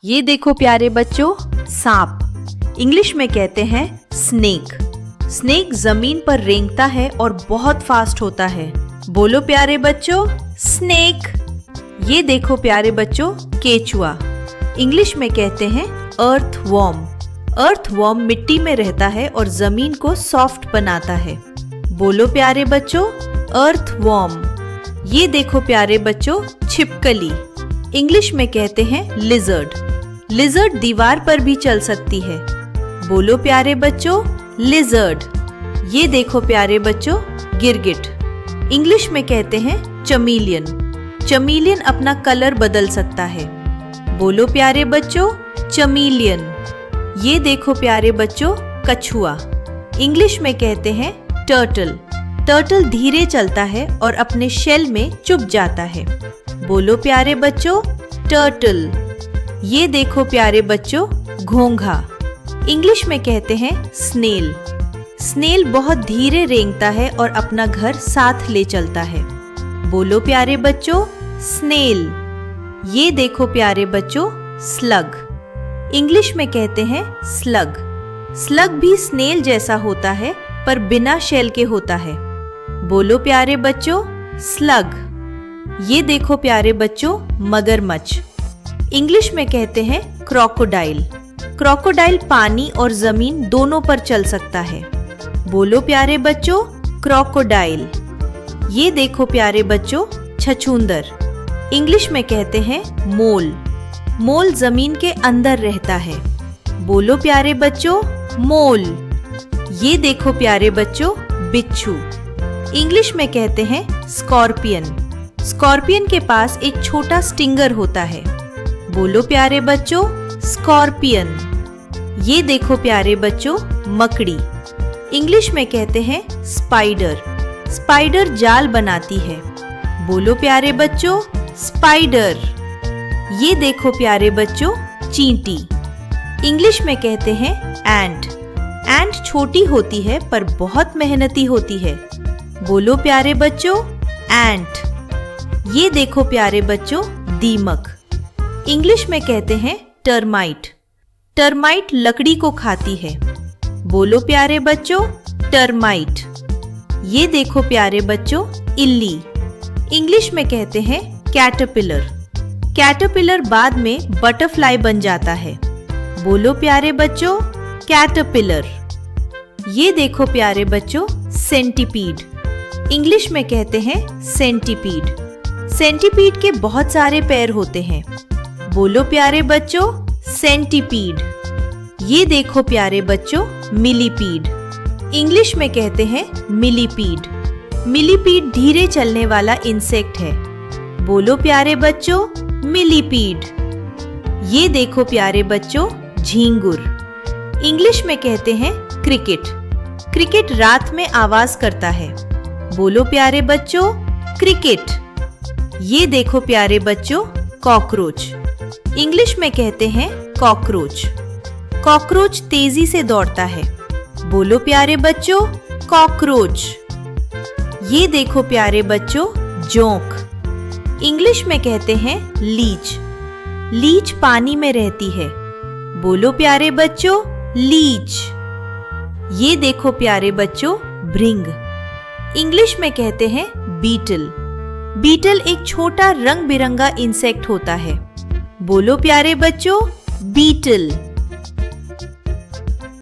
ये देखो प्यारे बच्चों, सांप। इंग्लिश में कहते हैं स्नेक। स्नेक जमीन पर रेंगता है और बहुत फास्ट होता है। बोलो प्यारे बच्चों, स्नेक। ये देखो प्यारे बच्चों, केचुआ। इंग्लिश में कहते हैं अर्थ वॉर्म। अर्थ वॉर्म मिट्टी में रहता है और जमीन को सॉफ्ट बनाता है। बोलो प्यारे बच्चों, अर्थ वॉर्म। ये देखो प्यारे बच्चों, छिपकली। इंग्लिश में कहते हैं लिजर्ड। लिजर्ड दीवार पर भी चल सकती है। बोलो प्यारे बच्चों, लिजर्ड। ये देखो प्यारे बच्चों, गिरगिट। इंग्लिश में कहते हैं चमेलियन। चमेलियन अपना कलर बदल सकता है। बोलो प्यारे बच्चों, चमेलियन। ये देखो प्यारे बच्चों, कछुआ। इंग्लिश में कहते हैं टर्टल। टर्टल धीरे चलता है और अपने शेल में चुप जाता है। बोलो प्यारे बच्चों, टर्टल। ये देखो प्यारे बच्चों, घोंघा। इंग्लिश में कहते हैं स्नेल। स्नेल बहुत धीरे रेंगता है और अपना घर साथ ले चलता है। बोलो प्यारे बच्चों, स्नेल। ये देखो प्यारे बच्चों, स्लग। इंग्लिश में कहते हैं स्लग। स्लग भी स्नेल जैसा होता है पर बिना शेल के होता है। बोलो प्यारे बच्चों, स्लग। ये देखो प्यारे बच्चों, मगरमच्छ। इंग्लिश में कहते हैं क्रोकोडाइल। क्रोकोडाइल पानी और जमीन दोनों पर चल सकता है। बोलो प्यारे बच्चों, क्रोकोडाइल। ये देखो प्यारे बच्चों, छछूंदर। इंग्लिश में कहते हैं मोल। मोल जमीन के अंदर रहता है। बोलो प्यारे बच्चों, मोल। ये देखो प्यारे बच्चों, बिच्छू। इंग्लिश में कहते हैं स्कॉर्पियन। स्कॉर्पियन के पास एक छोटा स्टिंगर होता है। बोलो प्यारे बच्चों, स्कॉर्पियन। ये देखो प्यारे बच्चों, मकड़ी। इंग्लिश में कहते हैं स्पाइडर। स्पाइडर जाल बनाती है। बोलो प्यारे बच्चों, स्पाइडर। ये देखो प्यारे बच्चों, चींटी। इंग्लिश में कहते हैं एंट। एंट छोटी होती है पर बहुत मेहनती होती है। बोलो प्यारे बच्चों, एंट। ये देखो प्यारे बच्चों, दीमक। इंग्लिश में कहते हैं टर्माइट। टर्माइट लकड़ी को खाती है। बोलो प्यारे बच्चों, टर्माइट। ये देखो प्यारे बच्चों, इल्ली। इंग्लिश में कहते हैं कैटरपिलर। कैटरपिलर बाद में बटरफ्लाई बन जाता है। बोलो प्यारे बच्चों, कैटरपिलर। ये देखो प्यारे बच्चों, सेंटीपीड। इंग्लिश में कहते हैं सेंटीपीड। सेंटीपीड के बहुत सारे पैर होते हैं। बोलो प्यारे बच्चों, सेंटीपीड। ये देखो प्यारे बच्चों, मिलीपीड। इंग्लिश में कहते हैं मिलीपीड। मिलीपीड धीरे चलने वाला इंसेक्ट है। बोलो प्यारे बच्चों, मिलीपीड। ये देखो प्यारे बच्चों, झींगुर। इंग्लिश में कहते हैं क्रिकेट। क्रिकेट रात में आवाज करता है। बोलो प्यारे बच्चों, क्रिकेट। ये देखो प्यारे बच्चों, कॉकरोच। इंग्लिश में कहते हैं कॉकरोच। कॉकरोच तेजी से दौड़ता है। बोलो प्यारे बच्चों, कॉकरोच। ये देखो प्यारे बच्चों, जोंक। इंग्लिश में कहते हैं लीच। लीच पानी में रहती है। बोलो प्यारे बच्चों, लीच। ये देखो प्यारे बच्चों, भृंग। इंग्लिश में कहते हैं बीटल। बीटल एक छोटा रंग बिरंगा इंसेक्ट होता है। बोलो प्यारे बच्चों, बीटल।